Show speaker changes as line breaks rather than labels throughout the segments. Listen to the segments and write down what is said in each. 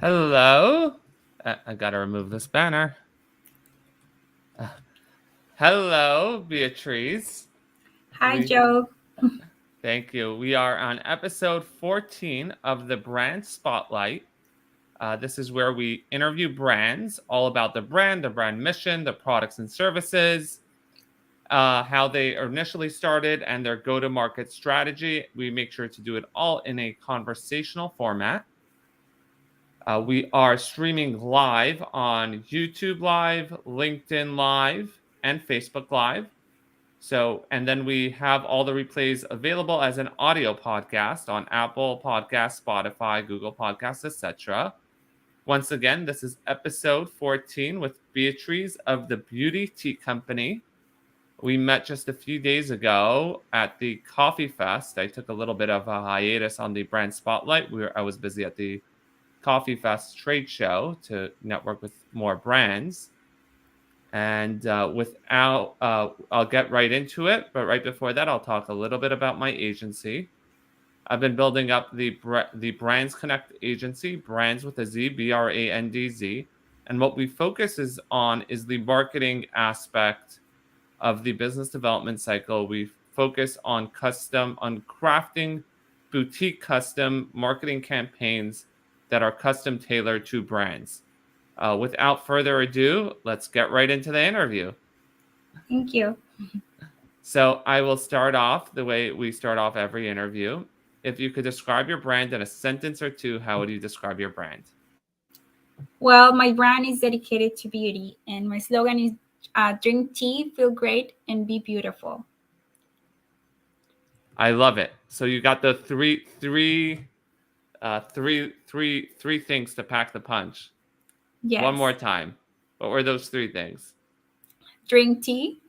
Hello. I gotta remove this banner. Uh, Hello, Beatriz.
Hi,
We
Joe.
Thank you. We are on episode 14 of the Brand Spotlight. This is where we interview brands, all about the brand mission, the products and services, how they initially started, and their go-to-market strategy. We make sure to do it all in a conversational format. We are streaming live on YouTube Live, LinkedIn Live, and Facebook Live. And then we have all the replays available as an audio podcast on Apple Podcasts, Spotify, Google Podcasts, etc. Once again, this is episode 14 with Beatriz of the Beauty Tea Company. We met just a few days ago at the Coffee Fest. I took a little bit of a hiatus on the brand spotlight. I was busy at the Coffee Fest trade show to network with more brands. And I'll get right into it. But right before that, I'll talk a little bit about my agency. I've been building up the Brands Connect agency, Brands with a Z, BRANDZ. And what we focus on is the marketing aspect of the business development cycle. We focus on crafting boutique custom marketing campaigns that are custom tailored to brands. Without further ado, let's get right into the interview.
Thank you.
So I will start off the way we start off every interview. If you could describe your brand in a sentence or two, how would you describe your brand?
Well, my brand is dedicated to beauty, and my slogan is drink tea, feel great, and be beautiful.
I love it. So you got the three things to pack the punch.
Yes.
One more time. What were those three things?
Drink tea,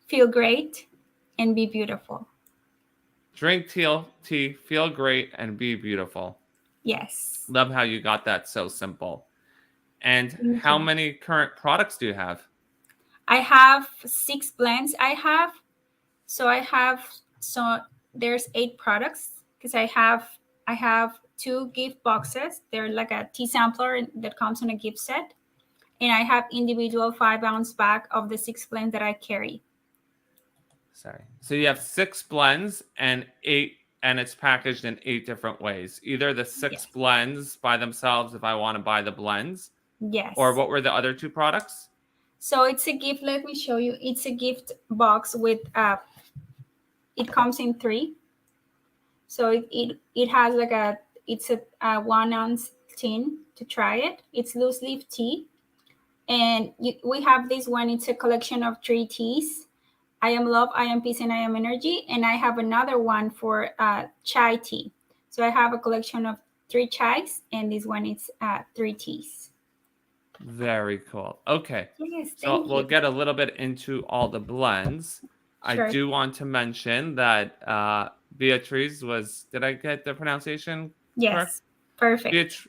feel great, and be beautiful.
Drink tea, feel great, and be beautiful.
Yes.
Love how you got that so simple. And how many current products do you have?
I have 6 blends. So there's 8 products because I have 2 gift boxes. They're like a tea sampler that comes in a gift set. And I have individual 5-ounce bag of the 6 blends that I carry.
Sorry. So you have 6 blends and it's packaged in 8 different ways. Either the 6 blends by themselves if I want to buy the blends.
Yes.
Or what were the other 2 products?
So it's a gift. Let me show you. It's a gift box with it comes in 3. So it has like it's a 1-ounce tin to try it. It's loose leaf tea. And we have this one. It's a collection of 3 teas. I am love, I am peace, and I am energy. And I have another one for chai tea. So I have a collection of 3 chais, and this one is 3 teas.
Very cool. Okay.
Yes,
so we'll get a little bit into all the blends. Sure. I do want to mention that Beatriz did I get the pronunciation correct?
Yes, perfect.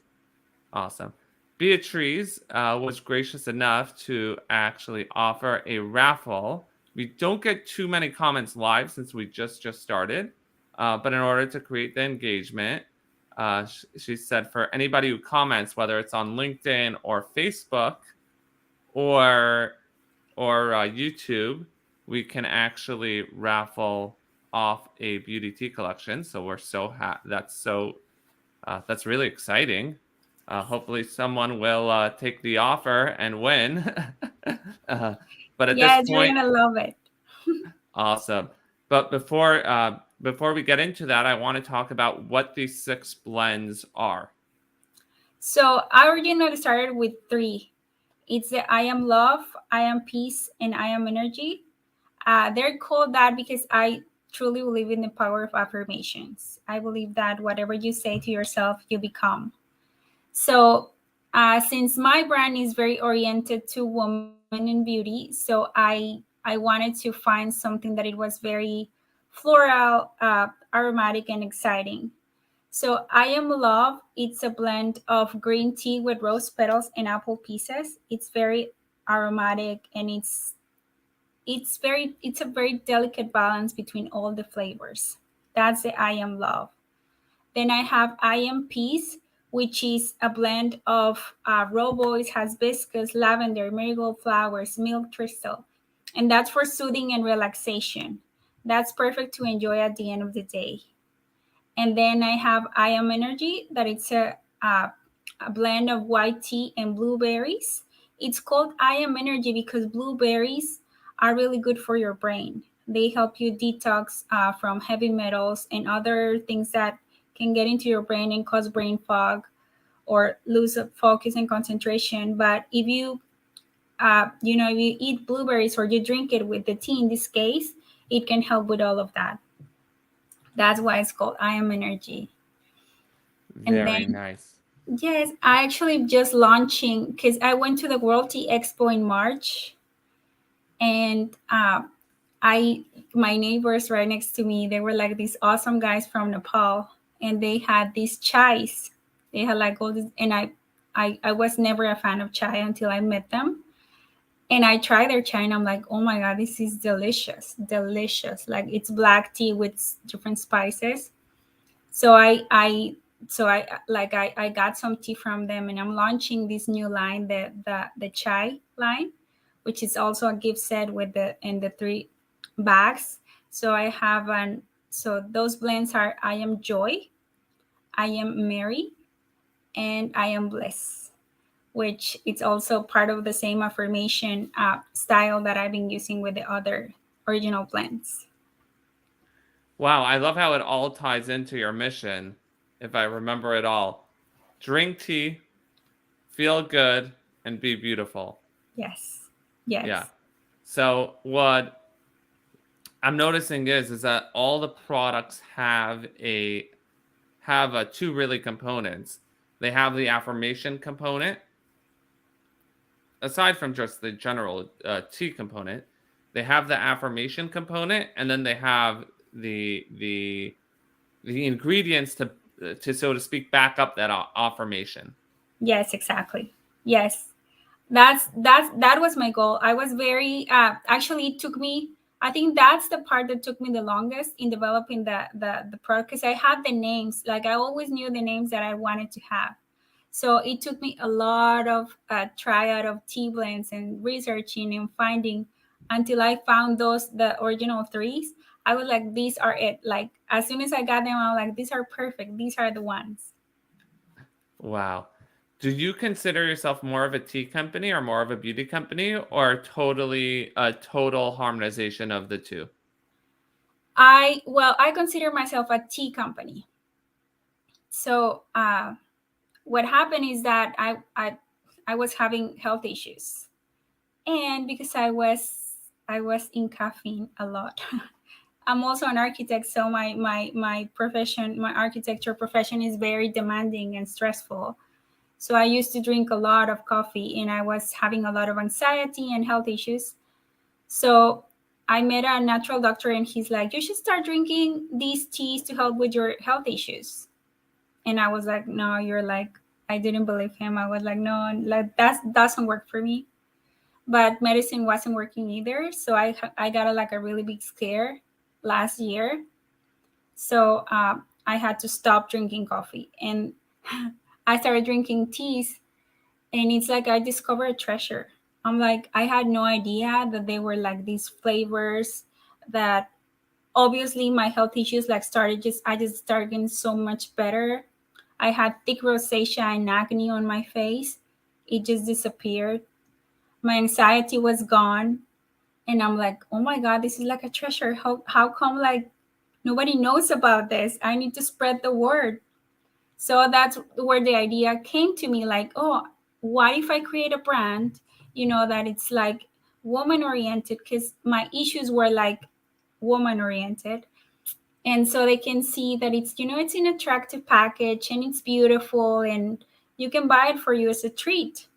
Awesome. Beatriz was gracious enough to actually offer a raffle. We don't get too many comments live since we just started, but in order to create the engagement, she said for anybody who comments, whether it's on LinkedIn or Facebook or YouTube, we can actually raffle off a beauty tea collection. So we're that's really exciting. Hopefully someone will take the offer and win. But at this point,
you're gonna love it.
Awesome. But before we get into that, I want to talk about what these 6 blends are.
So I originally started with 3. It's the I am love, I am peace, and I am energy. They're called that because I truly believe in the power of affirmations. I believe that whatever you say to yourself, you become. So since my brand is very oriented to women in beauty, so I wanted to find something that it was very floral, aromatic, and exciting. So I am love. It's a blend of green tea with rose petals and apple pieces. It's very aromatic, and it's a very delicate balance between all the flavors. That's the I am love. Then I have I am peace, which is a blend of rooibos, hibiscus, lavender, marigold flowers, milk crystal. And that's for soothing and relaxation. That's perfect to enjoy at the end of the day. And then I have I Am Energy, that it's a blend of white tea and blueberries. It's called I Am Energy because blueberries are really good for your brain. They help you detox from heavy metals and other things that can get into your brain and cause brain fog or lose focus and concentration. But if you, if you eat blueberries or you drink it with the tea in this case, it can help with all of that. That's why it's called I Am Energy. And
Very
then,
nice.
yes, I actually just launching because I went to the World Tea Expo in March, and I my neighbors right next to me, they were like these awesome guys from Nepal, and they had these chais. They had like all this, and I was never a fan of chai until I met them, and I tried their chai, and I'm like, oh my god, this is delicious, delicious. Like it's black tea with different spices. So I got some tea from them, and I'm launching this new line, the chai line, which is also a gift set with the three bags. So I have an so those blends are I Am Joy, I Am Mary, and I Am Bliss, which it's also part of the same affirmation style that I've been using with the other original blends.
Wow, I love how it all ties into your mission, if I remember it all. Drink tea, feel good, and be beautiful.
Yes,
Yeah.
yes,
So what I'm noticing is that all the products have two really components. They have the affirmation component, aside from just the general tea component. They have the affirmation component, and then they have the ingredients to so to speak back up that affirmation.
yes, exactly. Yes, that was my goal. I was very actually it took me, I think that's the part that took me the longest in developing the product, because I had the names, like I always knew the names that I wanted to have. So it took me a lot of tryout of tea blends and researching and finding until I found those the original threes. I was like, these are it. Like as soon as I got them, I was like, these are perfect, these are the ones.
Wow. Do you consider yourself more of a tea company or more of a beauty company, or totally a total harmonization of the two?
I consider myself a tea company. So what happened is that I was having health issues, and because I was in caffeine a lot. I'm also an architect, so my profession, my architecture profession, is very demanding and stressful. So I used to drink a lot of coffee, and I was having a lot of anxiety and health issues. So I met a natural doctor, and he's like, you should start drinking these teas to help with your health issues. And I was like, no, you're like, I didn't believe him. I was like, no, like that doesn't work for me. But medicine wasn't working either. So I got like a really big scare last year. So I had to stop drinking coffee, and I started drinking teas, and it's like I discovered a treasure. I'm like, I had no idea that they were like these flavors that obviously my health issues like started just I just started getting so much better. I had thick rosacea and acne on my face. It just disappeared. My anxiety was gone. And I'm like, oh my God, this is like a treasure. How come like nobody knows about this? I need to spread the word. So that's where the idea came to me, like, oh, what if I create a brand, that it's like woman oriented, because my issues were like woman oriented. And so they can see that it's an attractive package and it's beautiful, and you can buy it for you as a treat.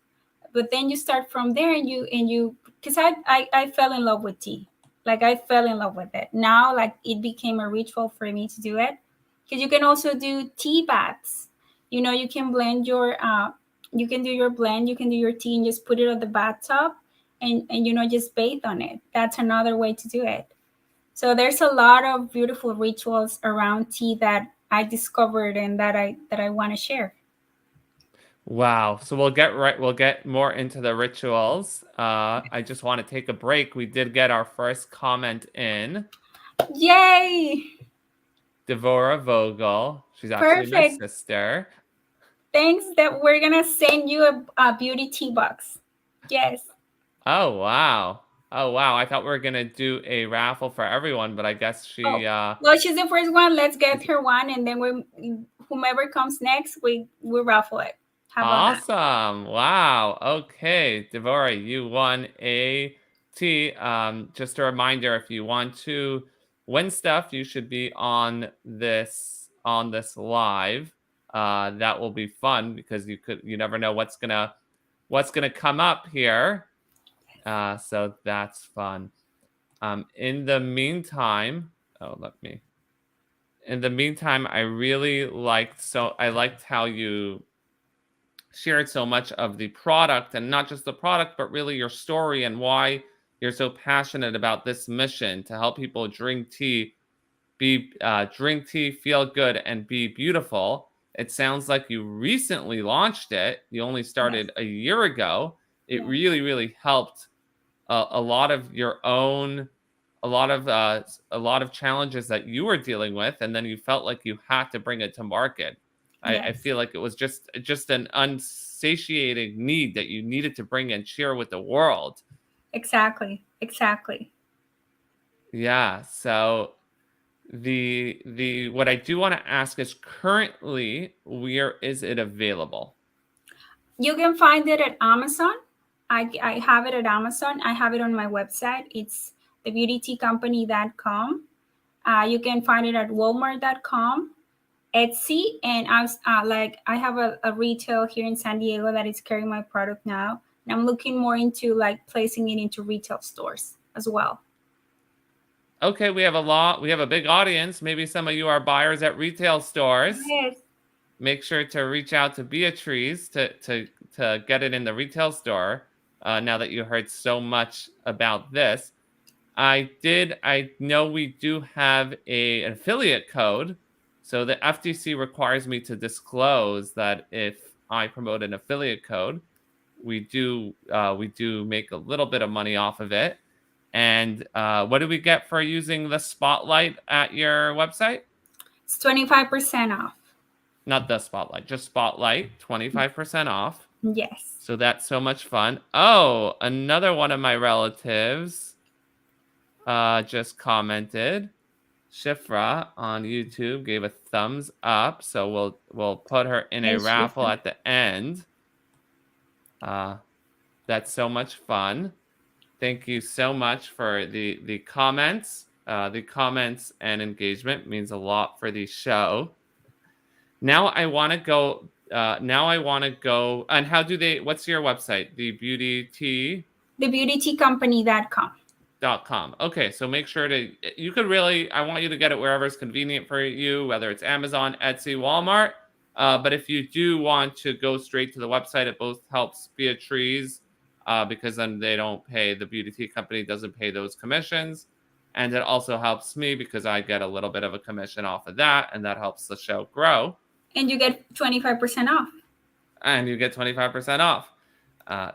But then you start from there, and you because I fell in love with tea. Like I fell in love with it. Now like it became a ritual for me to do it, because you can also do tea baths. You can blend your you can do your blend, you can do your tea and just put it on the bathtub, and just bathe on it. That's another way to do it. So there's a lot of beautiful rituals around tea that I discovered and that I want to share.
Wow. So we'll get more into the rituals. I just want to take a break. We did get our first comment in.
Yay!
Devora Vogel. She's actually my
Perfect.
sister.
Thanks that we're gonna send you a beauty tea box. Yes.
Oh wow. Oh wow. I thought we were gonna do a raffle for everyone, but I guess
Oh, well, she's the first one. Let's get her one, and then whomever comes next, we raffle it. How about that?
awesome. Wow. Okay. Devora, you won a tea. Just a reminder, if you want to win stuff, you should be on this live. That will be fun because you never know what's gonna come up here. So that's fun. In the meantime, oh, let me. In the meantime, I liked how you shared so much of the product, and not just the product, but really your story and why you're so passionate about this mission to help people drink tea, feel good, and be beautiful. It sounds like you recently launched it. You only
Yes.
started a year ago. It
Yes.
really, really helped a lot of your own a lot of challenges that you were dealing with, and then you felt like you had to bring it to market. I
Yes.
feel like it was just an unsatiating need that you needed to bring and share with the world.
Exactly. Exactly.
Yeah. So the what I do want to ask is, currently, where is it available?
You can find it at Amazon. I have it at Amazon. I have it on my website. It's thebeautyteacompany.com. You can find it at walmart.com, Etsy, and I have a retail here in San Diego that is carrying my product now. And I'm looking more into like placing it into retail stores as well.
Okay, we have a big audience. Maybe some of you are buyers at retail stores.
Yes.
Make sure to reach out to Beatriz to get it in the retail store. Now that you heard so much about this, I know we do have an affiliate code. So the FTC requires me to disclose that if I promote an affiliate code, we do make a little bit of money off of it. And what do we get for using the spotlight at your website?
It's 25% off.
Not the spotlight, just spotlight, 25% off.
Yes.
So that's so much fun. Oh, another one of my relatives just commented. Shifra on YouTube gave a thumbs up, so we'll put her in a
Yes,
raffle
Shifra.
at the end. That's so much fun. Thank you so much for the comments. The comments and engagement means a lot for the show. Now I want to go. And how do they? What's your website?
Thebeautyteacompany.com.
TheBeautyTea.com. Okay, so make sure to. You could really. I want you to get it wherever it's convenient for you, whether it's Amazon, Etsy, Walmart. But if you do want to go straight to the website, it both helps Beatriz, because then they don't pay, the beauty tea company doesn't pay those commissions. And it also helps me because I get a little bit of a commission off of that, and that helps the show grow.
And you get 25% off.
And you get 25% off.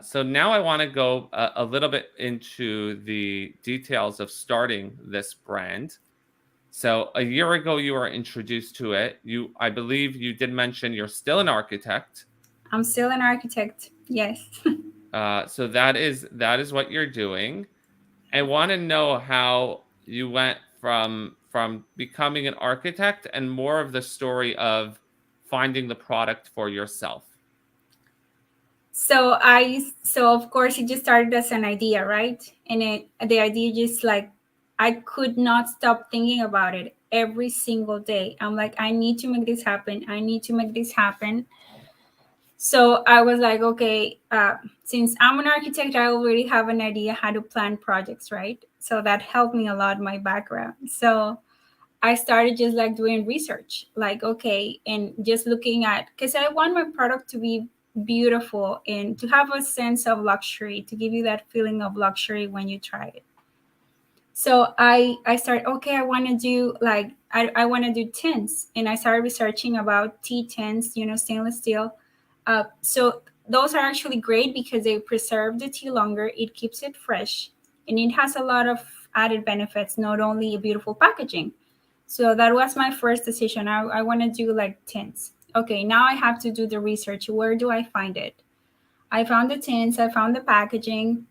So now I want to go a little bit into the details of starting this brand. So a year ago, you were introduced to it. I believe you did mention you're still an architect.
I'm still an architect. Yes.
So that is what you're doing. I want to know how you went from becoming an architect, and more of the story of finding the product for yourself.
So of course it just started as an idea, right? And the idea just like I could not stop thinking about it every single day. I'm like, I need to make this happen. I need to make this happen. So I was like, okay, since I'm an architect, I already have an idea how to plan projects, right? So that helped me a lot, my background. So I started just like doing research, like, okay, and just looking at, because I want my product to be beautiful and to have a sense of luxury, to give you that feeling of luxury when you try it. So I started, okay, I want to do like, I want to do tints. And I started researching about tea tints, stainless steel. So those are actually great because they preserve the tea longer. It keeps it fresh, and it has a lot of added benefits, not only a beautiful packaging. So that was my first decision. I want to do like tints. Okay, now I have to do the research. Where do I find it? I found the tints, I found the packaging.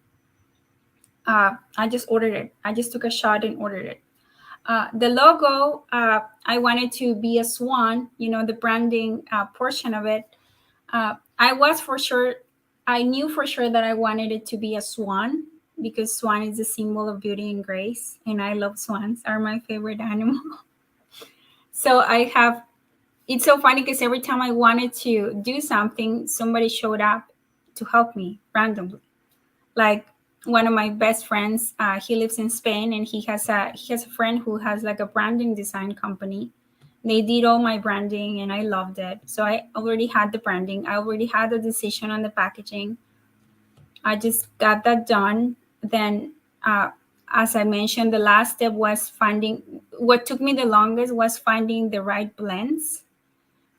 I just ordered it. I just took a shot and ordered it. The logo, I wanted to be a swan, the branding portion of it. I was for sure, I knew for sure that I wanted it to be a swan because swan is a symbol of beauty and grace. And I love swans, are my favorite animal. So it's so funny because every time I wanted to do something, somebody showed up to help me randomly. Like one of my best friends, he lives in Spain, and he has a friend who has like a branding design company. They did all my branding, and I loved it. So I already had the branding. I already had the decision on the packaging. I just got that done. Then, as I mentioned, the last step was finding. What took me the longest was finding the right blends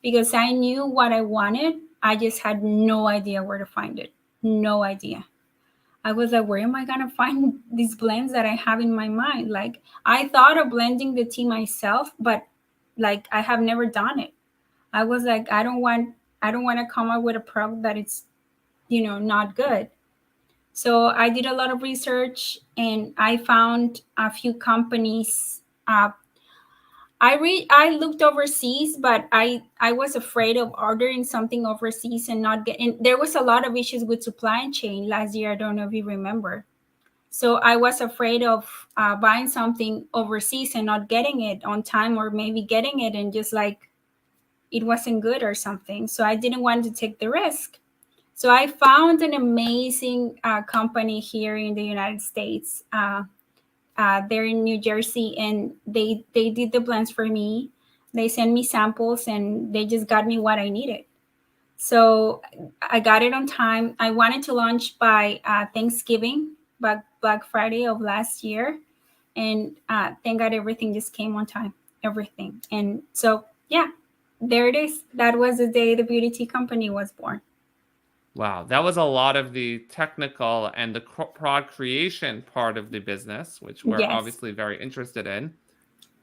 because I knew what I wanted. I just had no idea where to find it. No idea. I was like, where am I gonna find these blends that I have in my mind? Like I thought of blending the tea myself, but like I have never done it. I was like, I don't want to come up with a product that it's not good. So I did a lot of research and I found a few companies. I looked overseas, but I was afraid of ordering something overseas and not getting. There was a lot of issues with supply chain last year. I don't know if you remember. So I was afraid of buying something overseas and not getting it on time, or maybe getting it and just like it wasn't good or something. So I didn't want to take the risk. So I found an amazing company here in the United States. They're in New Jersey, and they did the blends for me. They sent me samples, and they just got me what I needed. So I got it on time. I wanted to launch by Thanksgiving, Black Friday of last year, and thank God everything just came on time. Everything, and so yeah, there it is. That was the day the beauty tea company was born.
Wow, that was a lot of the technical and the product creation part of the business, which we're
Yes.
obviously very interested in.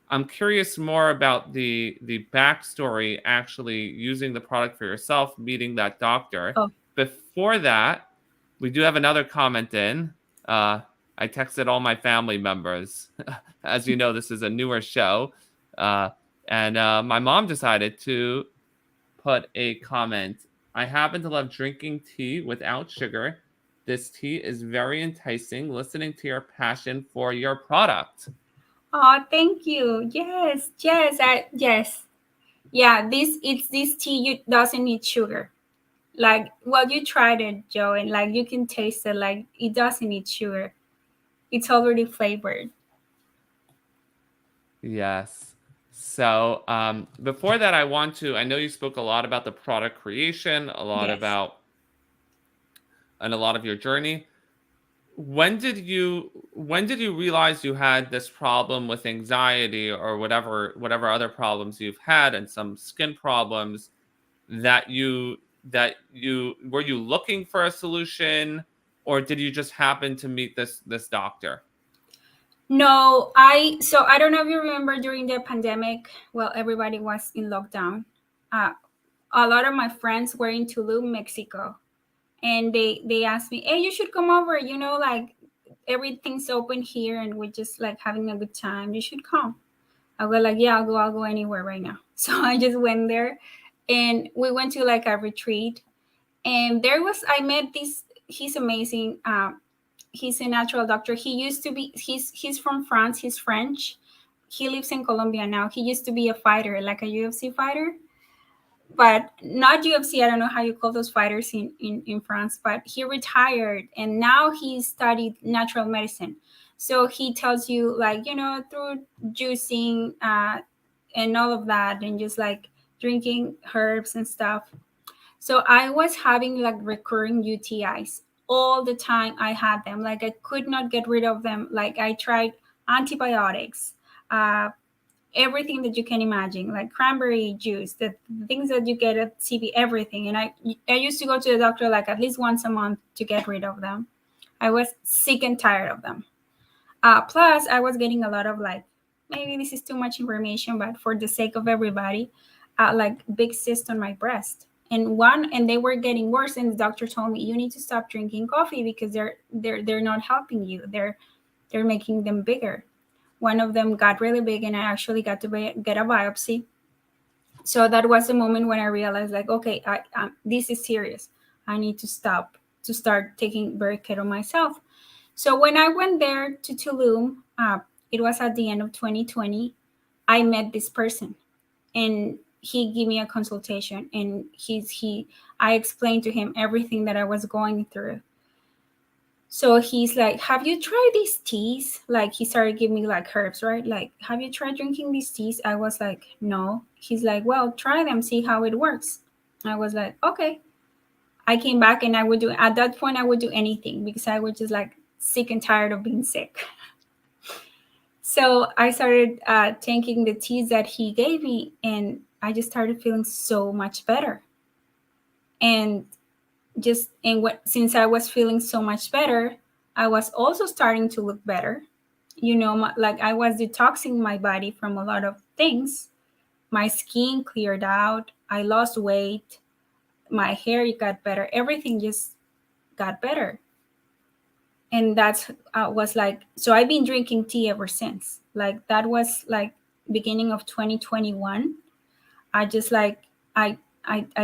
I'm curious more about the backstory actually using the product for yourself, meeting that doctor.
Oh,
Before that, we do have another comment in. Uh, I texted all my family members. As you know, this is a newer show. Uh, and my mom decided to put a comment. I happen to love drinking tea without sugar. This tea is very enticing. Listening to your passion for your product.
oh, thank you. Yes, yes, yes, yeah. This tea. You doesn't need sugar. Like, well, you tried it, Joe, and like you can taste it. Like it doesn't need sugar. It's already flavored.
Yes. So before that, I know you spoke a lot about the product creation,
Yes.
and a lot of your journey. When did you realize you had this problem with anxiety or whatever other problems you've had and some skin problems that you were you looking for a solution, or did you just happen to meet this doctor?
No, so I don't know if you remember during the pandemic. Well, everybody was in lockdown. Uh, a lot of my friends were in Tulum, Mexico, and they asked me, "Hey, you should come over. Like everything's open here, and we're just like having a good time. You should come." I was like, "Yeah, I'll go anywhere right now." So I just went there, and we went to like a retreat, and I met this. He's amazing. He's a natural doctor. He's from France. He's French. He lives in Colombia now. He used to be a fighter, like a UFC fighter, but not UFC. I don't know how you call those fighters in France, but he retired and now he studied natural medicine. So he tells you like, through juicing and all of that, and just like drinking herbs and stuff. So I was having like recurring UTIs all the time. I had them. Like I could not get rid of them. Like I tried antibiotics, uh, everything that you can imagine, like cranberry juice, the things that you get at CB, everything. And I used to go to the doctor like at least once a month to get rid of them. I was sick and tired of them. Plus, I was getting a lot of like, maybe this is too much information, but for the sake of everybody, like big cysts on my breast. And they were getting worse. And the doctor told me, you need to stop drinking coffee because they're not helping you. They're making them bigger. One of them got really big, and I actually got to get a biopsy. So that was the moment when I realized, like, okay, this is serious. I need to start taking very care of myself. So when I went there to Tulum, it was at the end of 2020. I met this person, and he gave me a consultation, and I explained to him everything that I was going through. So he's like, have you tried these teas? Like, he started giving me like herbs, right? Like, have you tried drinking these teas? I was like, no. He's like, well, try them, see how it works. I was like, okay. I came back, and at that point, I would do anything because I was just like sick and tired of being sick. So I started taking the teas that he gave me, and I just started feeling so much better. And since I was feeling so much better, I was also starting to look better. Like I was detoxing my body from a lot of things. My skin cleared out. I lost weight. My hair got better. Everything just got better. And that's was like, so I've been drinking tea ever since. Like that was like beginning of 2021. I just like I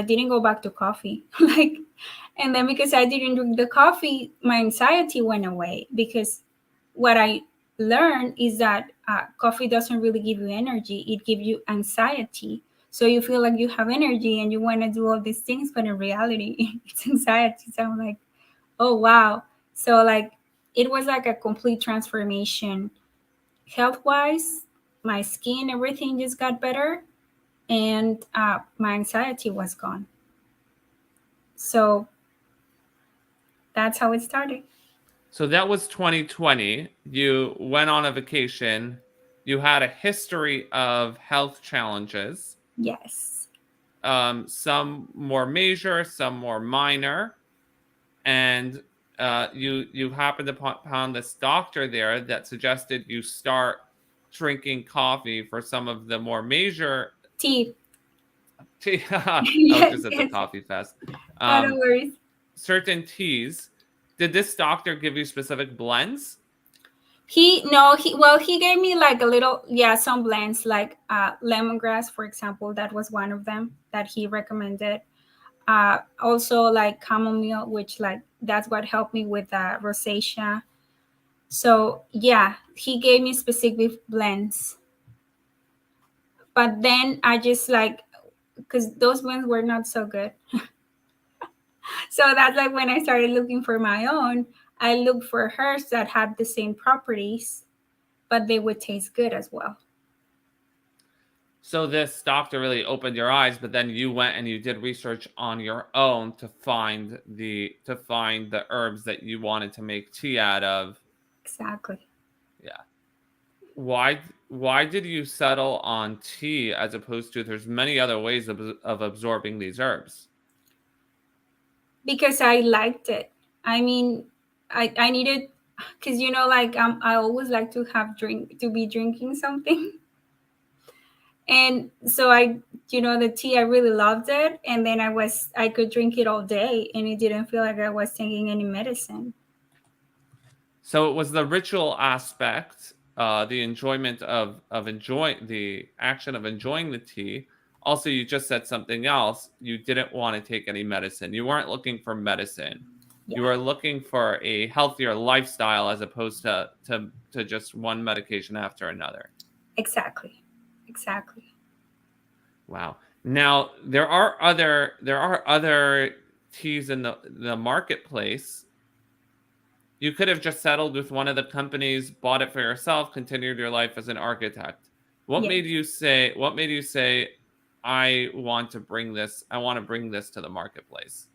didn't go back to coffee. Like, and then because I didn't drink the coffee, my anxiety went away, because what I learned is that coffee doesn't really give you energy, it gives you anxiety. So you feel like you have energy and you want to do all these things, but in reality it's anxiety. So I'm like, oh wow. So like it was like a complete transformation health wise. My skin, everything just got better, and my anxiety was gone. So that's how it started.
So that was 2020. You went on a vacation. You had a history of health challenges.
Yes.
Some more major, some more minor, and you happened upon this doctor there that suggested you start drinking coffee for some of the more major
Tea.
I was
Yes,
just at the
yes.
coffee fest.
Oh, no worries.
Certain teas. Did this doctor give you specific blends?
He gave me like a little, some blends, like lemongrass, for example. That was one of them that he recommended. Also like chamomile, which like that's what helped me with rosacea. So yeah, he gave me specific blends. But then I just like, because those blends were not so good. So that's like when I started looking for my own. I looked for herbs that had the same properties, but they would taste good as well.
So this doctor really opened your eyes, but then you went and you did research on your own to find the herbs that you wanted to make tea out of.
Exactly.
Yeah. Why did you settle on tea as opposed to there's many other ways of absorbing these herbs?
Because I liked it. I mean, I needed, because like I always like to be drinking something. And so the tea, I really loved it. And then I could drink it all day, and it didn't feel like I was taking any medicine.
So it was the ritual aspect, the enjoyment of enjoying the action of enjoying the tea. Also, you just said something else. You didn't want to take any medicine. You weren't looking for medicine.
Yeah,
You were looking for a healthier lifestyle as opposed to just one medication after another.
exactly.
Wow. Now there are other teas in the marketplace. You could have just settled with one of the companies, bought it for yourself, continued your life as an architect. What
Yes.
made you say, I want to bring this to the marketplace?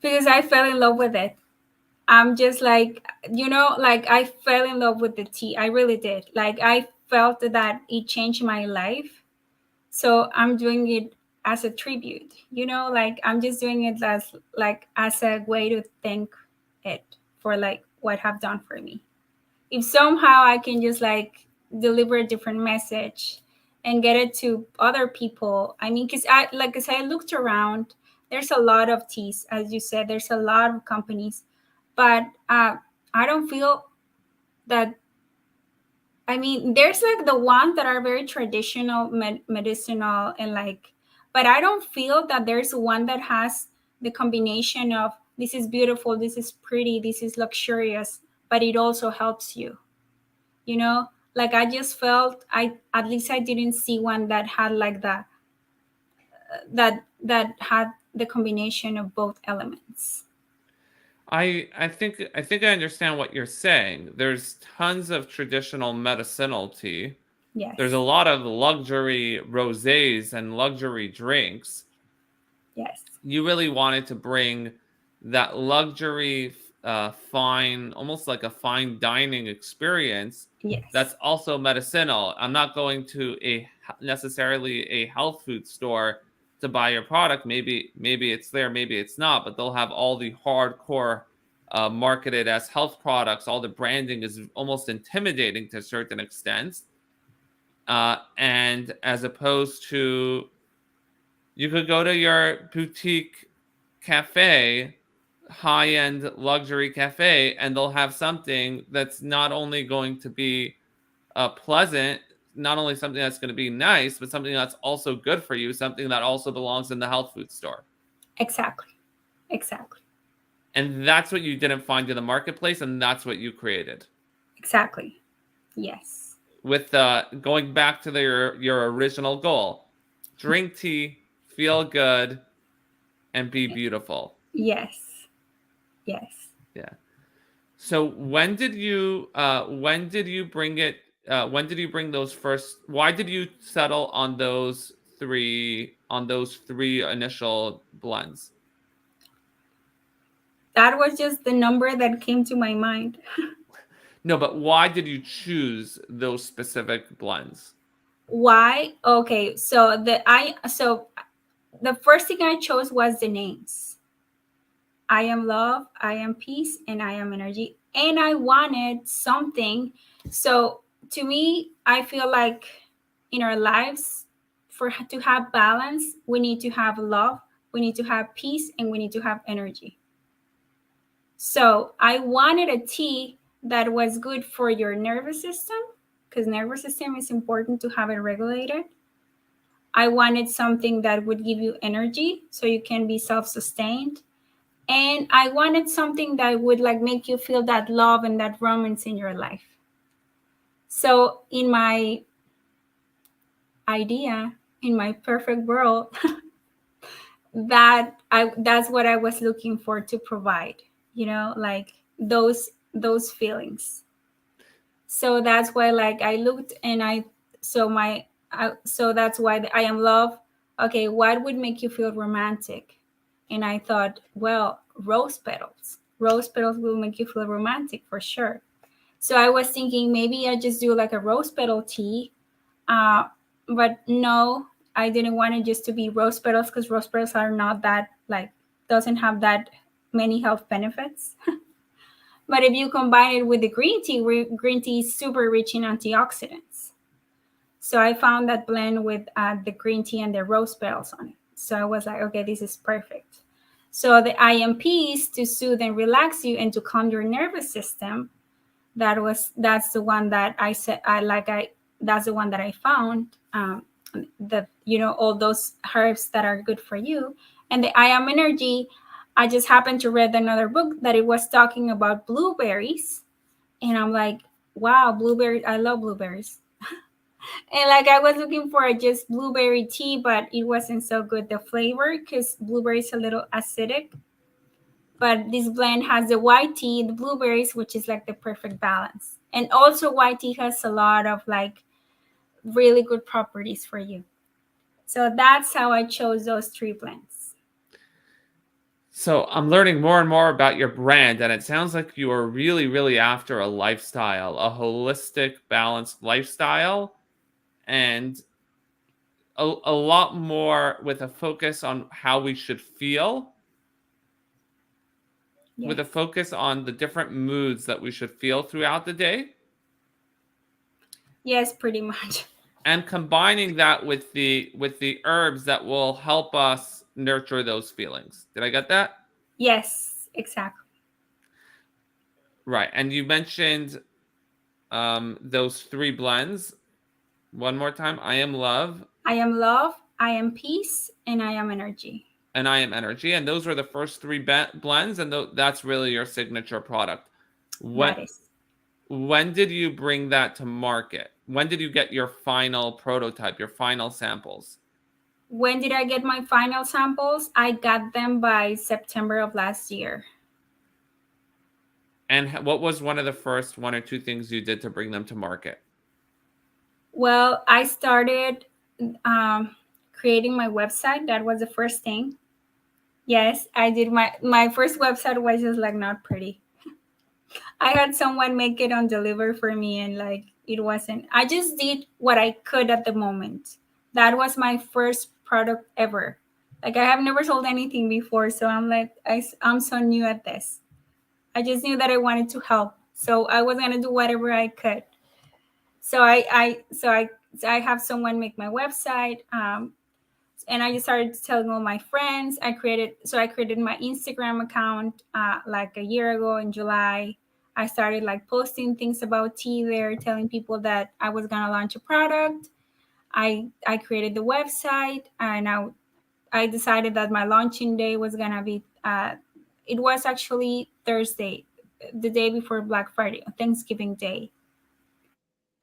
Because I fell in love with it. I'm just like, like I fell in love with the tea. I really did. Like I felt that it changed my life. So I'm doing it as a tribute, like I'm just doing it as a way to thank it for like what have done for me. If somehow I can just like deliver a different message and get it to other people. I mean, because I looked around, there's a lot of teas, as you said, there's a lot of companies, but I don't feel that. I mean, there's like the ones that are very traditional, medicinal, and like, but I don't feel that there's one that has the combination of this is beautiful, this is pretty, this is luxurious, but it also helps you. You know, like I just felt at least I didn't see one that had like that had the combination of both elements.
I think I understand what you're saying. There's tons of traditional medicinal tea. There's a
Yes.
lot of luxury rosés and luxury drinks.
Yes.
You really wanted to bring that luxury, fine, almost like a fine dining experience that's
Yes.
also medicinal. I'm not going to a necessarily a health food store to buy your product. Maybe it's there, maybe it's not, but they'll have all the hardcore, marketed as health products. All the branding is almost intimidating to a certain extent. And as opposed to, you could go to your boutique cafe, high end luxury cafe, and they'll have something that's not only going to be, pleasant, not only something that's going to be nice, but something that's also good for you, something that also belongs in the health food store.
Exactly. Exactly.
And that's what you didn't find in the marketplace, and that's what you created.
Exactly. Yes.
With, going back to your original goal, drink tea, feel good, and be beautiful.
Yes. Yes.
Yeah. So when did you bring it, when did you bring those first, why did you settle on those three initial blends?
That was just the number that came to my mind.
No, but why did you choose those specific blends?
Why? Okay, so the first thing I chose was the names. I am love, I am peace, and I am energy. And I wanted something. So to me, I feel like in our lives, for to have balance, we need to have love, we need to have peace, and we need to have energy. So I wanted a tea that was good for your nervous system, because nervous system is important to have it regulated. I wanted something that would give you energy so you can be self-sustained. And I wanted something that would like make you feel that love and that romance in your life. So in my idea, in my perfect world, that's what I was looking for to provide, like those feelings. So that's why like I looked and so that's why I am love. Okay, what would make you feel romantic? And I thought, well, rose petals will make you feel romantic for sure. So I was thinking maybe I just do like a rose petal tea. But no, I didn't want it just to be rose petals, because rose petals are not that like, doesn't have that many health benefits. But if you combine it with the green tea is super rich in antioxidants. So I found that blend with the green tea and the rose petals on it. So I was like, okay, this is perfect. So the IMP is to soothe and relax you and to calm your nervous system. That's the one that I said that's the one that I found. That all those herbs that are good for you. And the I am energy, I just happened to read another book that it was talking about blueberries, and I'm like, wow, blueberries! I love blueberries. And like I was looking for just blueberry tea, but it wasn't so good the flavor because blueberry is a little acidic. But this blend has the white tea, the blueberries, which is like the perfect balance. And also white tea has a lot of like really good properties for you. So that's how I chose those three blends.
So I'm learning more and more about your brand, and it sounds like you are really, really after a lifestyle, a holistic, balanced lifestyle, and a lot more with a focus on how we should feel, with a
Yes.
focus on the different moods that we should feel throughout the day,
Yes, pretty much.
and combining that with the herbs that will help us nurture those feelings. Did I get that?
Yes, exactly.
Right. And you mentioned those three blends. One more time. I am love,
I am love, I am peace, and I am energy.
and I am energy. And those were the first three blends, and that's really your signature product. When
That is.
when did you bring that to market? When did you get your final prototype, your final samples?
When did I get my final samples? I got them by September of last year.
And what was one of the first one or two things you did to bring them to market?
Well, I started um, creating my website. That was the first thing. Yes, I did. My first website was just like not pretty. I had someone make it on deliver for me, and like it wasn't. I just did what I could at the moment. That was my first product ever. Like I have never sold anything before, so I'm like I'm so new at this. I just knew that I wanted to help, so I was gonna do whatever I could. So I have someone make my website, and I just started telling all my friends. I created my Instagram account like a year ago in July. I started like posting things about tea there, telling people that I was gonna launch a product. I created the website, and I decided that my launching day was gonna be. It was actually Thursday, the day before Black Friday, Thanksgiving Day.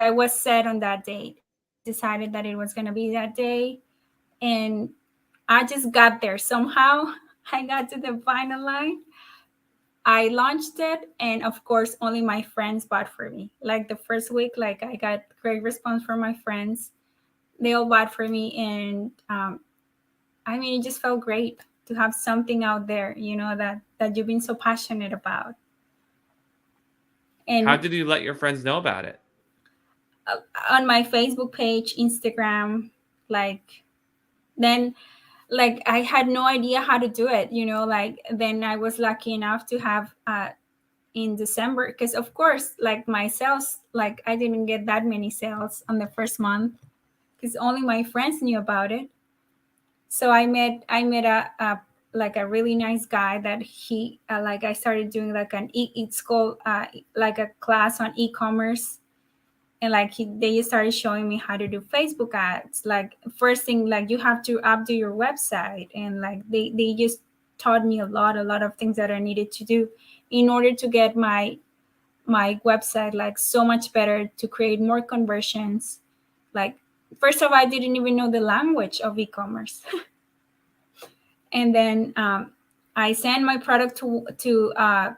I was set on that date. I just decided that it was gonna be that day, and I just got there somehow. I got to the final line. I launched it, and of course, only my friends bought for me. Like the first week, like I got great response from my friends. They all bought for me, and I mean, it just felt great to have something out there, that you've been so passionate about.
How
And
did you let your friends know about it?
on my Facebook page, Instagram, like then like I had no idea how to do it, like then I was lucky enough to have in December, because of course like my sales, like I didn't get that many sales on the first month because only my friends knew about it. So I met a like a really nice guy that he like I started doing like it's called like a class on e-commerce, and like they started showing me how to do Facebook ads. Like first thing, like you have to update your website, and like they just taught me a lot of things that I needed to do in order to get my website like so much better, to create more conversions. Like first of all, I didn't even know the language of e-commerce. And then I sent my product to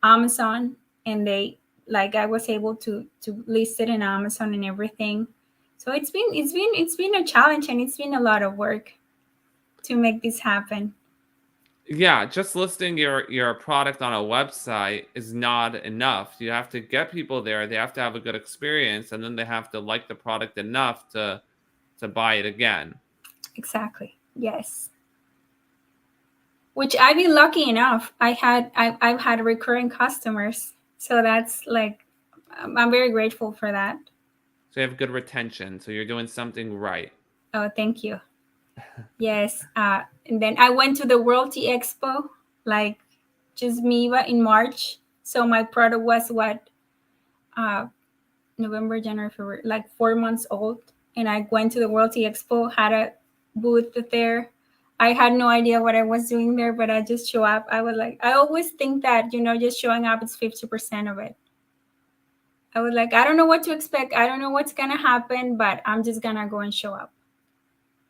Amazon, and they like I was able to list it in Amazon and everything. So it's been a challenge, and it's been a lot of work to make this happen.
Yeah, just listing your product on a website is not enough. You have to get people there. They have to have a good experience, and then they have to like the product enough to buy it again.
Exactly. Yes. Which I've been lucky enough. I've had recurring customers, so that's like I'm very grateful for that.
So you have good retention. So you're doing something right.
Oh, thank you. Yes. And then I went to the World Tea Expo, like just MIVA in March. So my product was what, uh, November, January, February, like 4 months old. And I went to the World Tea Expo, had a booth there. I had no idea what I was doing there, but I just show up. I was like, I always think that, just showing up is 50% of it. I was like, I don't know what to expect. I don't know what's going to happen, but I'm just going to go and show up.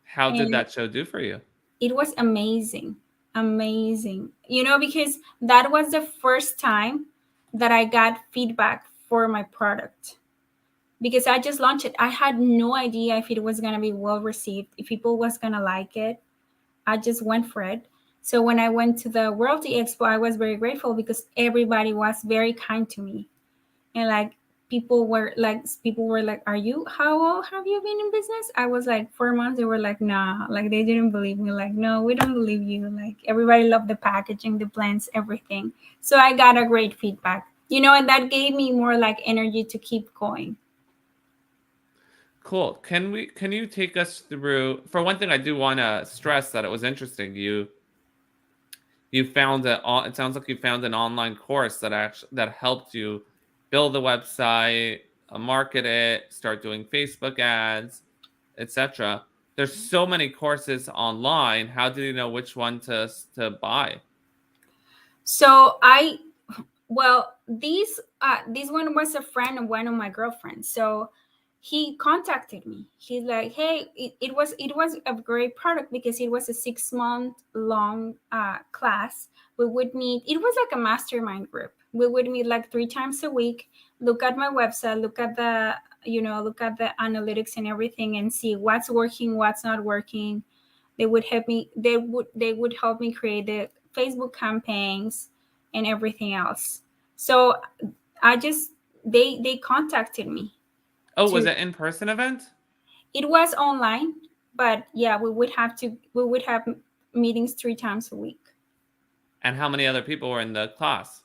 How did
And
that show do for you?
it was amazing. Amazing. Because that was the first time that I got feedback for my product, because I just launched it. I had no idea if it was going to be well received, if people was going to like it. I just went for it. So when I went to the World Tea Expo, I was very grateful because everybody was very kind to me. And like people were like, "Are you how old have you been in business?" I was like 4 months. They were like, "Nah," like they didn't believe me. Like, "No, we don't believe you." Like everybody loved the packaging, the blends, everything. So I got a great feedback, and that gave me more like energy to keep going.
Cool. Can you take us through, for one thing, I do want to stress that it was interesting. You found it sounds like you found an online course that helped you build a website, market it, start doing Facebook ads, etc. There's so many courses online. How do you know which one to buy?
So I Well, this one was a friend of one of my girlfriends. So he contacted me. He's like, "Hey, it was a great product because it was a 6 month long class. We would meet. It was like a mastermind group. We would meet like 3 times a week. Look at my website. Look at the analytics and everything, and see what's working, what's not working. They would help me. They would help me create the Facebook campaigns and everything else. So I just they contacted me
Oh, was
to.
it in-person event?
It was online, but yeah, we would have meetings 3 times a week.
And how many other people were in the class?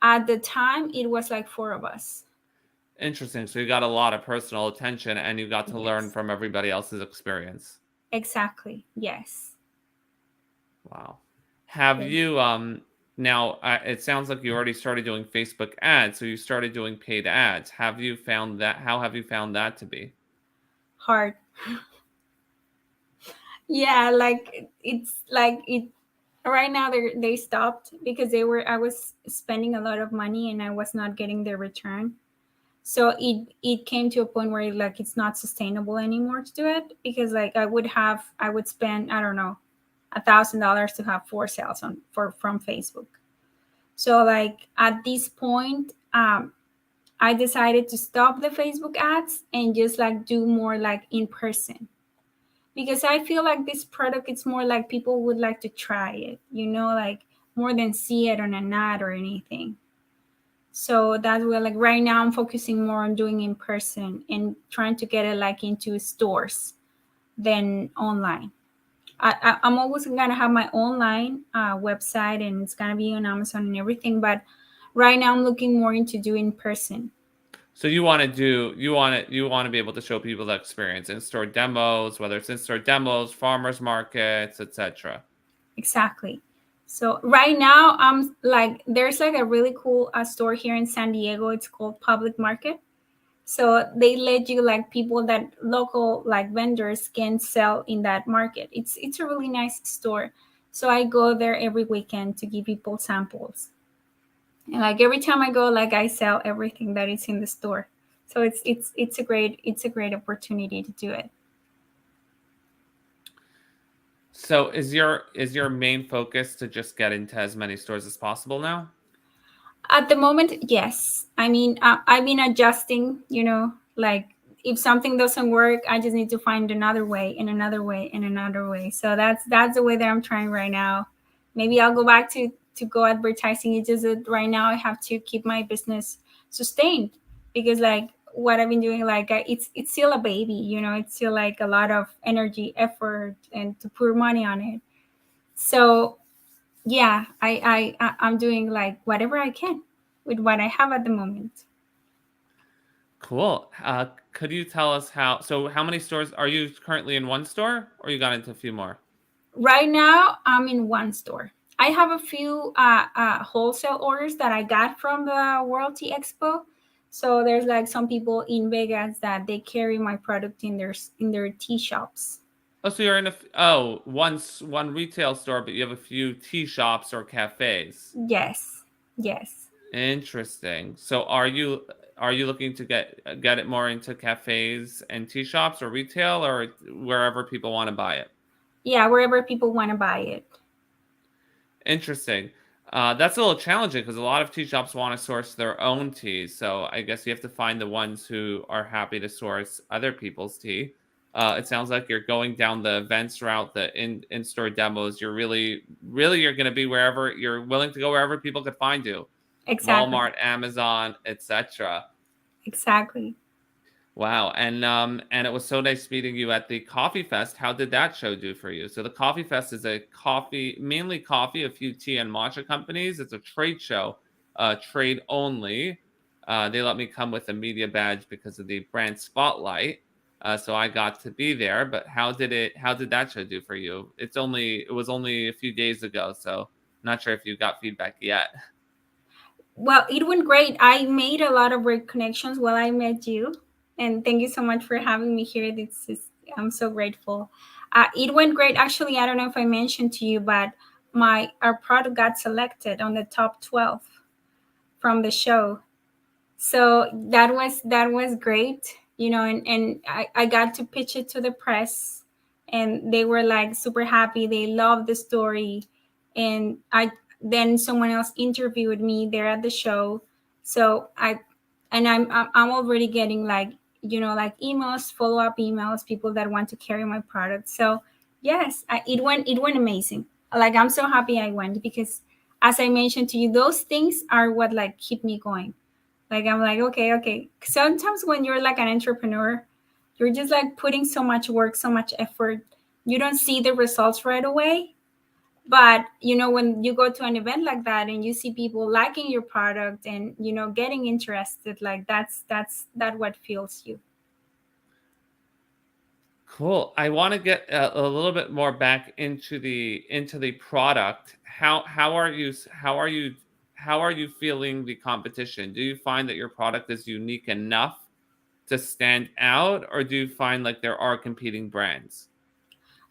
At the time, it was like 4 of us.
Interesting. So you got a lot of personal attention and you got to learn
Yes,
from everybody else's experience.
exactly. Yes.
Wow. Have
Yes.
you now it sounds like you already started doing Facebook ads, so you started doing paid ads. Have you found that How have you found that to be?
Hard. Yeah, like it's like it right now they stopped because I was spending a lot of money and I was not getting the return. So it came to a point where like it's not sustainable anymore to do it because like I would spend, I don't know, $1,000 to have 4 sales from Facebook. So like at this point, I decided to stop the Facebook ads and just like do more like in person because I feel like this product, it's more like people would like to try it, like more than see it on an ad or anything. So that's where like right now I'm focusing more on doing in person and trying to get it like into stores than online. I'm always gonna have my online website and it's gonna be on Amazon and everything, but right now I'm looking more into doing in person.
So you want to be able to show people the experience, in-store demos, whether it's in-store demos, farmers markets, etc.
Exactly. So right now I'm like there's like a really cool store here in San Diego. It's called Public Market. So they let you like people that local like vendors can sell in that market. It's a really nice store. So I go there every weekend to give people samples. And like every time I go, like I sell everything that is in the store. So it's a great opportunity to do it.
So is your main focus to just get into as many stores as possible now?
At the moment, yes. I mean, I've been adjusting, like if something doesn't work, I just need to find another way and another way and another way. So that's the way that I'm trying right now. Maybe I'll go back to go advertising. It's just that right now I have to keep my business sustained because like what I've been doing, like it's still a baby, it's still like a lot of energy, effort, and to pour money on it. So yeah, I'm doing like whatever I can with what I have at the moment.
Cool. Could you tell us how many stores are you currently in, one store or you got into a few more?
Right now I'm in one store. I have a few wholesale orders that I got from the World Tea Expo. So there's like some people in Vegas that they carry my product in their tea shops.
Oh, so you're in one retail store, but you have a few tea shops or cafes.
Yes, yes.
Interesting. So are you looking to get it more into cafes and tea shops or retail or wherever people want to buy it?
Yeah, wherever people want to buy it.
Interesting. That's a little challenging because a lot of tea shops want to source their own tea. So I guess you have to find the ones who are happy to source other people's tea. It sounds like you're going down the events route, the in-store demos. You're really you're going to be wherever you're willing to go, wherever people could find you.
Exactly.
Walmart, Amazon, etc.
Exactly.
Wow, and it was so nice meeting you at the Coffee Fest. How did that show do for you? So the Coffee Fest is a coffee, mainly coffee, a few tea and matcha companies. It's a trade show, trade only. They let me come with a media badge because of the brand spotlight. So I got to be there. But how did that show do for you? It was only a few days ago, so not sure if you got feedback yet.
Well, it went great. I made a lot of great connections while I met you, and thank you so much for having me here. I'm so grateful. It went great. Actually, I don't know if I mentioned to you, but my our product got selected on the top 12 from the show. So that was great, and I got to pitch it to the press, and they were like super happy. They loved the story, and I then someone else interviewed me there at the show. So I'm already getting like, like emails, follow-up emails, people that want to carry my product. So yes, it went amazing. Like, I'm so happy I went, because as I mentioned to you, those things are what like keep me going. Like, I'm like, okay, okay. Sometimes when you're like an entrepreneur, you're just like putting so much work, so much effort. You don't see the results right away. But when you go to an event like that and you see people liking your product and getting interested, like that what fuels you.
Cool. I want to get a little bit more back into the product. How are you feeling the competition? Do you find that your product is unique enough to stand out, or do you find like there are competing brands?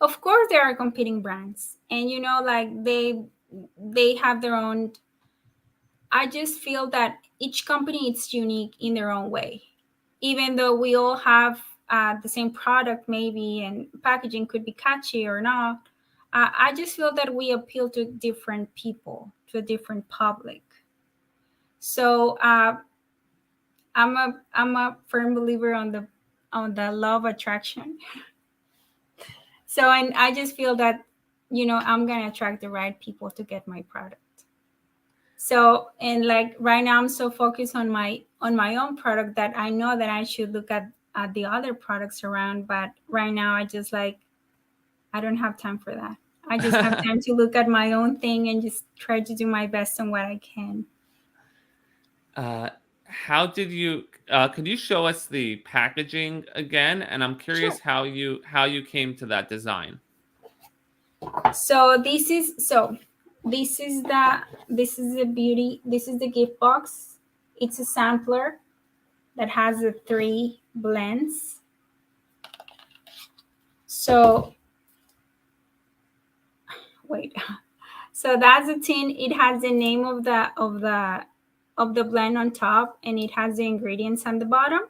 Of course, there are competing brands, and like they have their own. I just feel that each company is unique in their own way, even though we all have the same product maybe, and packaging could be catchy or not. I just feel that we appeal to different people, to a different public. So I'm a firm believer on the law of attraction. So, and I just feel that I'm gonna attract the right people to get my product. So, and like right now I'm so focused on my own product that I know that I should look at the other products around, but right now I don't have time for that. I just have time to look at my own thing and just try to do my best on what I can.
How did you could you show us the packaging again? And I'm
Sure.
curious how you came to that design.
So this is the gift box. It's a sampler that has the three blends. So wait. So that's the tin. It has the name of the blend on top, and it has the ingredients on the bottom.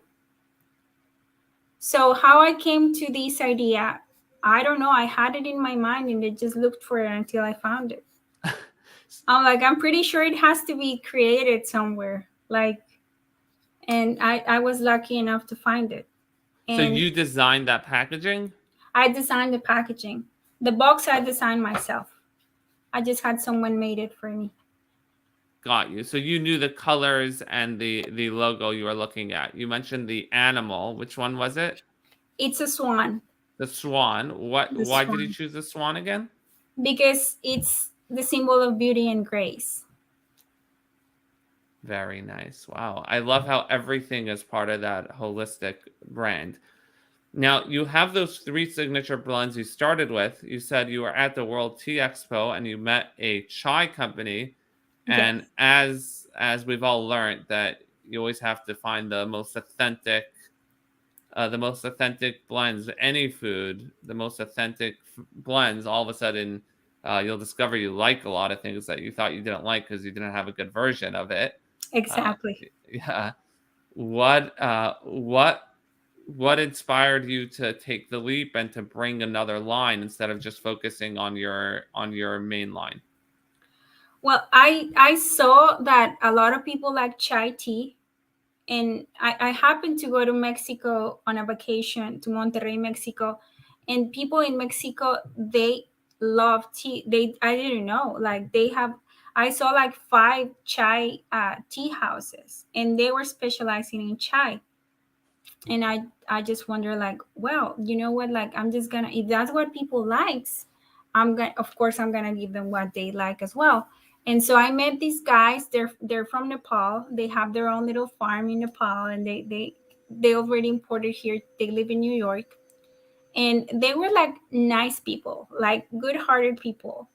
So how I came to this idea, I don't know. I had it in my mind and I just looked for it until I found it. I'm pretty sure it has to be created somewhere. Like, and I was lucky enough to find it.
So
And
you designed that packaging?
I designed the packaging. The box I designed myself. I just had someone made it for me.
Got you. So you knew the colors and the logo you were looking at. You mentioned the animal. Which one was it?
It's a swan.
The swan. What?
The
Why did you
swan.
choose the swan again?
Because it's the symbol of beauty and grace.
Very nice. Wow. I love how everything is part of that holistic brand. Now, you have those three signature blends you started with. You said you were at the World Tea Expo and you met a chai company. And
Yes,
as we've all learned, that you always have to find the most authentic blends. Any food, the most authentic blends. All of a sudden, you'll discover you like a lot of things that you thought you didn't like because you didn't have a good version of it. Uh,
exactly.
yeah. What inspired you to take the leap and to bring another line instead of just focusing on your main line?
Well, I saw that a lot of people like chai tea, And I happened to go to Mexico on a vacation to Monterrey, Mexico, and people in Mexico, they love tea. I didn't know, like they have. I saw like 5 chai tea houses, and they were specializing in chai. And I just wonder, like, well, you know what, like I'm just gonna, if that's what people likes, I'm gonna, of course I'm gonna give them what they like as well. And so I met these guys. They're from Nepal. They have their own little farm in Nepal, and they already imported here. They live in New York, and they were like nice people, like good-hearted people.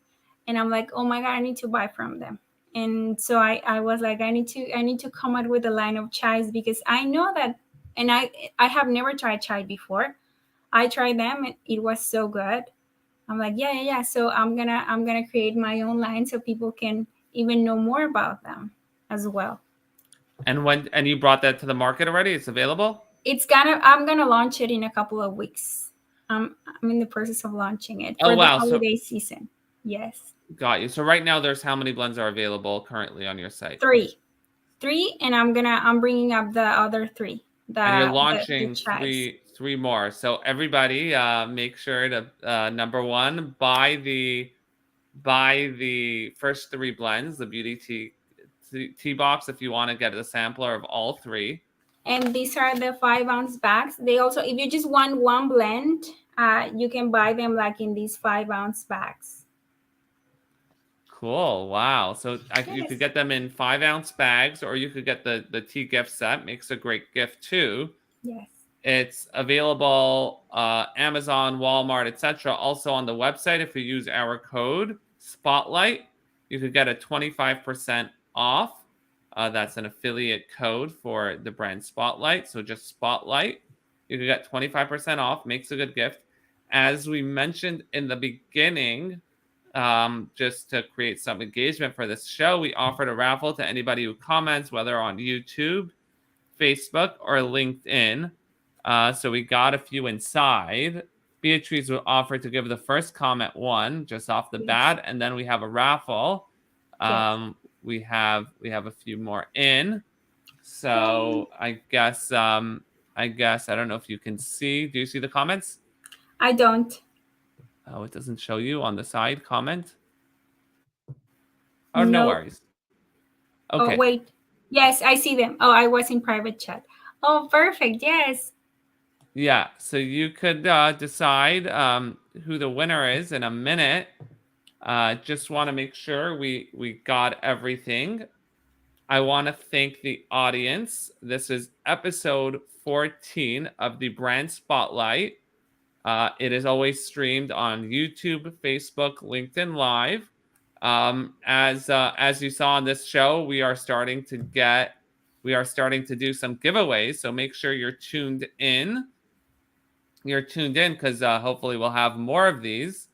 And I'm like, oh my god, I need to buy from them. And so I was like, I need to come out with a line of chais, because I know that. And I have never tried chai before. I tried them and it was so good. I'm like, yeah, yeah, yeah. So I'm gonna create my own line so people can even know more about them as well.
And you brought that to the market already? It's available?
I'm gonna launch it in a couple of weeks. I'm in the process of launching it
Oh
for the
wow. So
holiday season. Yes.
got you. So right now there's how many blends are available currently on your site?
Three, and I'm bringing up the other three.
And you're
The
launching
chais.
three more. So everybody, make sure to number one, buy the first three blends, the beauty tea box, if you want to get a sampler of all three.
And these are the 5 ounce bags. They also, if you just want one blend, you can buy them like in these 5 ounce bags.
Cool. Wow. So you
Yes.
could get them in 5 ounce bags, or you could get the tea gift set. Makes a great gift too.
Yes.
It's available Amazon, Walmart, etc. Also on the website, if you use our code Spotlight, you could get a 25% off. That's an affiliate code for the brand Spotlight. So just Spotlight, you could get 25% off. Makes a good gift. As we mentioned in the beginning, just to create some engagement for this show, we offered a raffle to anybody who comments, whether on YouTube, Facebook, or LinkedIn. So we got a few inside. Beatriz will offer to give the first comment one just off the
Yes.
bat, and then we have a raffle.
Yes.
We have a few more in. So I guess I don't know if you can see. Do you see the comments?
I don't.
Oh, it doesn't show you on the side comment. Oh, no
No.
worries.
Oh,
Okay.
wait. Yes, I see them. Oh, I was in private chat. Oh, perfect. Yes.
Yeah, so you could decide who the winner is in a minute. Just want to make sure we got everything. I want to thank the audience. This is episode 14 of the Brand Spotlight. It is always streamed on YouTube, Facebook, LinkedIn Live. As you saw on this show, we are starting to do some giveaways. So make sure you're tuned in. Because hopefully we'll have more of these.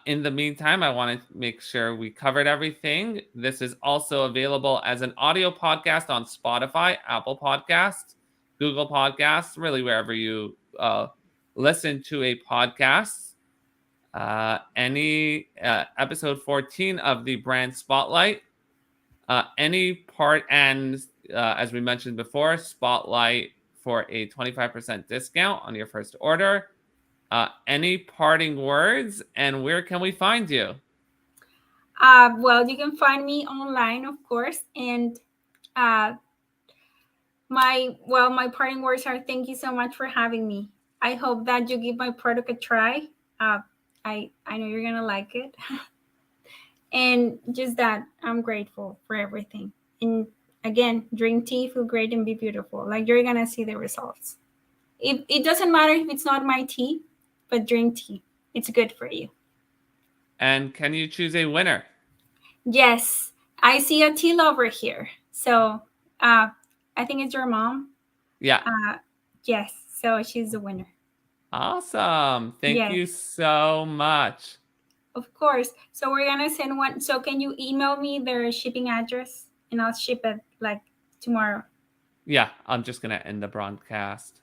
In the meantime, I want to make sure we covered everything. This is also available as an audio podcast on Spotify, Apple Podcasts, Google Podcasts, really wherever you listen to a podcast. Any episode 14 of the Brand Spotlight, any part, and as we mentioned before, Spotlight for a 25% discount on your first order. Any parting words, and where can we find you?
Well, you can find me online, of course, and my parting words are, thank you so much for having me. I hope that you give my product a try. I know you're gonna like it. And just that, I'm grateful for everything. And again, drink tea, feel great, and be beautiful. Like, you're gonna see the results. It doesn't matter if it's not my tea, but drink tea. It's good for you.
And can you choose a winner?
Yes, I see a tea lover here. So I think it's your mom.
Yeah.
Yes, so she's the winner.
Awesome. Thank you so much.
Of course. So we're gonna send one. So can you email me their shipping address, and I'll ship it like tomorrow?
Yeah, I'm just gonna end the broadcast.